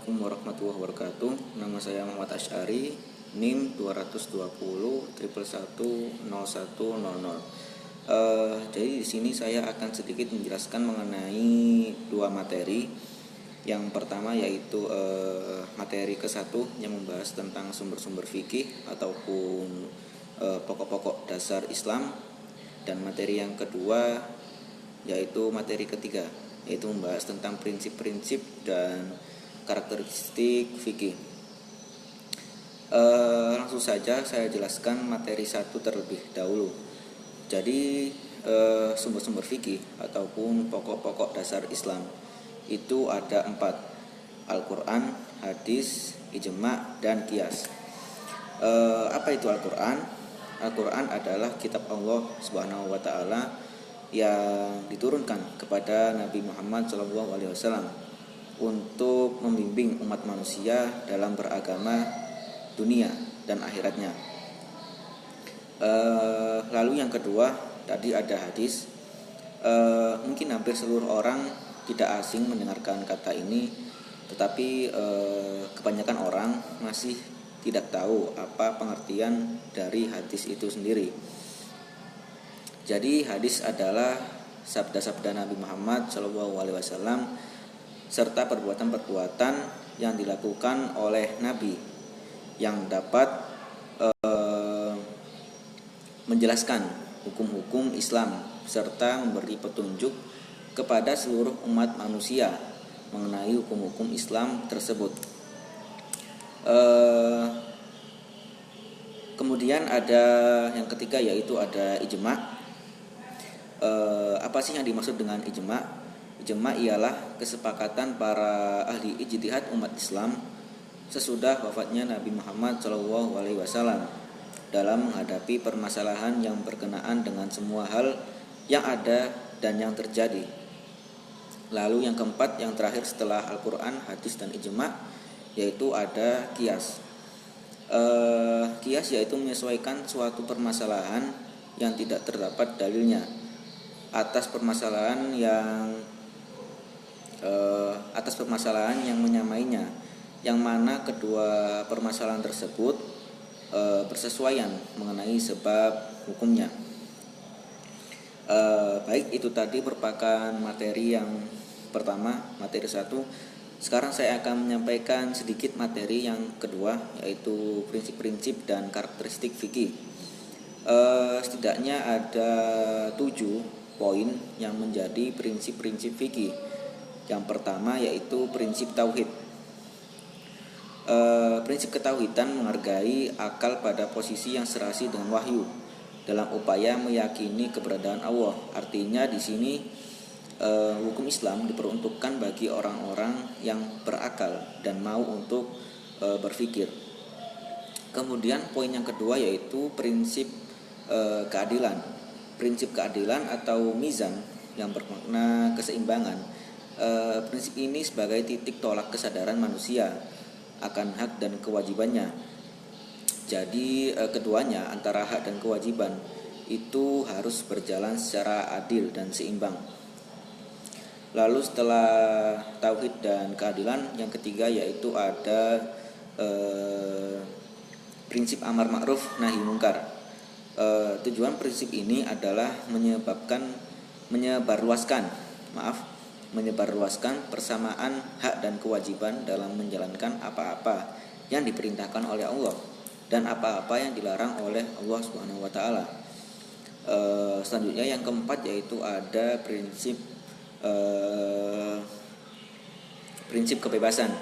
Assalamualaikum warahmatullahi wabarakatuh. Nama saya Muhammad Asy'ari, NIM 220 111 0100. Jadi di sini saya akan sedikit menjelaskan mengenai dua materi. Yang pertama yaitu materi ke-1 yang membahas tentang sumber-sumber fikih ataupun pokok-pokok dasar Islam, dan materi yang kedua yaitu materi ketiga, yaitu membahas tentang prinsip-prinsip dan karakteristik fikih. Langsung saja saya jelaskan materi 1 terlebih dahulu. Jadi sumber-sumber fikih ataupun pokok-pokok dasar Islam itu ada 4: Al-Quran, hadis, ijma, dan qiyas. Apa itu Al-Quran? Al-Quran adalah kitab Allah Subhanahu wa Ta'ala yang diturunkan kepada Nabi Muhammad SAW untuk membimbing umat manusia dalam beragama dunia dan akhiratnya. Lalu yang kedua tadi ada hadis. Mungkin hampir seluruh orang tidak asing mendengarkan kata ini, tetapi kebanyakan orang masih tidak tahu apa pengertian dari hadis itu sendiri. Jadi hadis adalah sabda-sabda Nabi Muhammad SAW serta perbuatan-perbuatan yang dilakukan oleh Nabi yang dapat menjelaskan hukum-hukum Islam serta memberi petunjuk kepada seluruh umat manusia mengenai hukum-hukum Islam tersebut. Kemudian ada yang ketiga yaitu ada ijma. Apa sih yang dimaksud dengan ijma? Ijma ialah kesepakatan para ahli ijtihad umat Islam sesudah wafatnya Nabi Muhammad SAW dalam menghadapi permasalahan yang berkenaan dengan semua hal yang ada dan yang terjadi. Lalu yang keempat, yang terakhir setelah Al-Quran, hadis, dan ijma, yaitu ada qiyas. Qiyas yaitu menyesuaikan suatu permasalahan yang tidak terdapat dalilnya atas permasalahan yang menyamainya, yang mana kedua permasalahan tersebut bersesuaian mengenai sebab hukumnya. Baik, itu tadi merupakan materi yang pertama, materi 1. Sekarang saya akan menyampaikan sedikit materi yang kedua, yaitu prinsip-prinsip dan karakteristik fikih. Setidaknya ada 7 poin yang menjadi prinsip-prinsip fikih. Yang pertama yaitu prinsip tauhid. Prinsip ketauhidan menghargai akal pada posisi yang serasi dengan wahyu dalam upaya meyakini keberadaan Allah. Artinya di sini hukum Islam diperuntukkan bagi orang-orang yang berakal dan mau untuk berpikir. Kemudian poin yang kedua yaitu prinsip keadilan. Prinsip keadilan atau mizan yang bermakna keseimbangan. Prinsip ini sebagai titik tolak kesadaran manusia akan hak dan kewajibannya. Jadi keduanya antara hak dan kewajiban itu harus berjalan secara adil dan seimbang. Lalu setelah tauhid dan keadilan, yang ketiga yaitu ada prinsip amar ma'ruf nahi mungkar. Tujuan prinsip ini adalah menyebarluaskan persamaan hak dan kewajiban dalam menjalankan apa-apa yang diperintahkan oleh Allah dan apa-apa yang dilarang oleh Allah Subhanahu wa Ta'ala. Selanjutnya yang keempat yaitu ada prinsip kebebasan.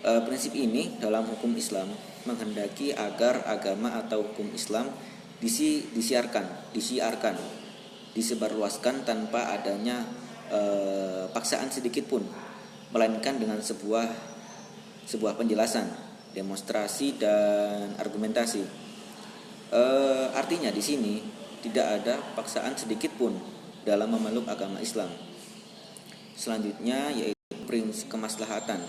Prinsip ini dalam hukum Islam menghendaki agar agama atau hukum Islam disiarkan, disebarluaskan tanpa adanya paksaan sedikit pun, melainkan dengan sebuah penjelasan, demonstrasi, dan argumentasi. Artinya di sini tidak ada paksaan sedikit pun dalam memeluk agama Islam. Selanjutnya yaitu prinsip kemaslahatan.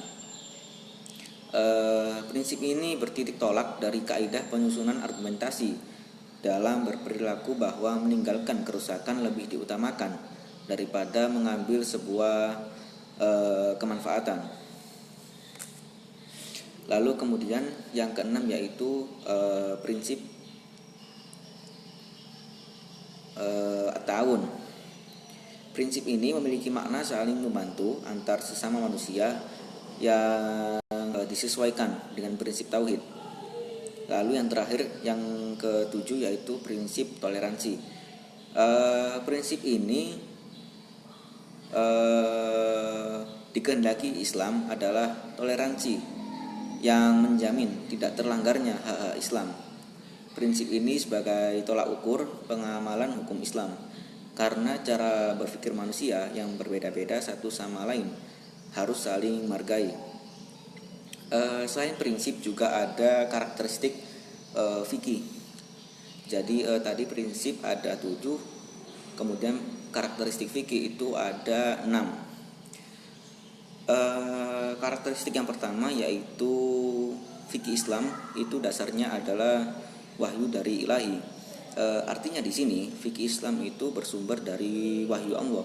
Prinsip ini bertitik tolak dari kaidah penyusunan argumentasi dalam berperilaku bahwa meninggalkan kerusakan lebih diutamakan daripada mengambil sebuah kemanfaatan. Lalu kemudian yang keenam yaitu prinsip at-ta'awun. Prinsip ini memiliki makna saling membantu antar sesama manusia yang disesuaikan dengan prinsip tauhid. Lalu yang terakhir, yang ketujuh, yaitu prinsip toleransi. Prinsip ini dikehendaki Islam adalah toleransi yang menjamin tidak terlanggarnya hak-hak Islam. Prinsip ini sebagai tolak ukur pengamalan hukum Islam, karena cara berpikir manusia yang berbeda-beda satu sama lain harus saling menghargai. Selain prinsip juga ada karakteristik fikih. Jadi tadi prinsip ada 7, kemudian karakteristik fikih itu ada 6. Karakteristik yang pertama yaitu fikih Islam itu dasarnya adalah wahyu dari ilahi. Artinya di sini fikih Islam itu bersumber dari wahyu Allah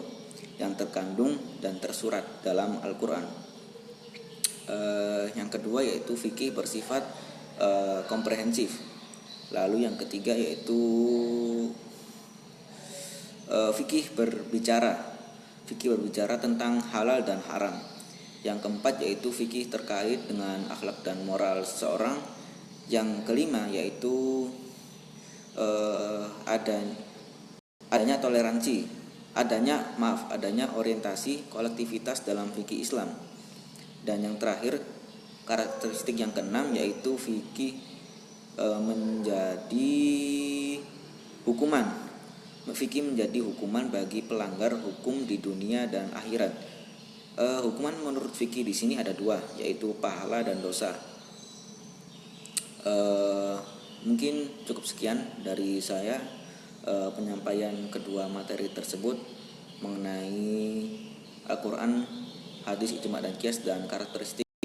yang terkandung dan tersurat dalam Al-Quran. Yang kedua yaitu fikih bersifat komprehensif. Lalu yang ketiga yaitu fikih berbicara tentang halal dan haram. Yang keempat yaitu fikih terkait dengan akhlak dan moral seseorang. Yang kelima yaitu adanya toleransi, adanya orientasi kolektivitas dalam fikih Islam. Dan yang terakhir, karakteristik yang keenam yaitu fikih menjadi hukuman. Fikih menjadi hukuman bagi pelanggar hukum di dunia dan akhirat. Hukuman menurut fikih di sini ada 2, yaitu pahala dan dosa. Mungkin cukup sekian dari saya penyampaian kedua materi tersebut mengenai Al-Quran, hadis, ijma' dan qiyas, dan karakteristik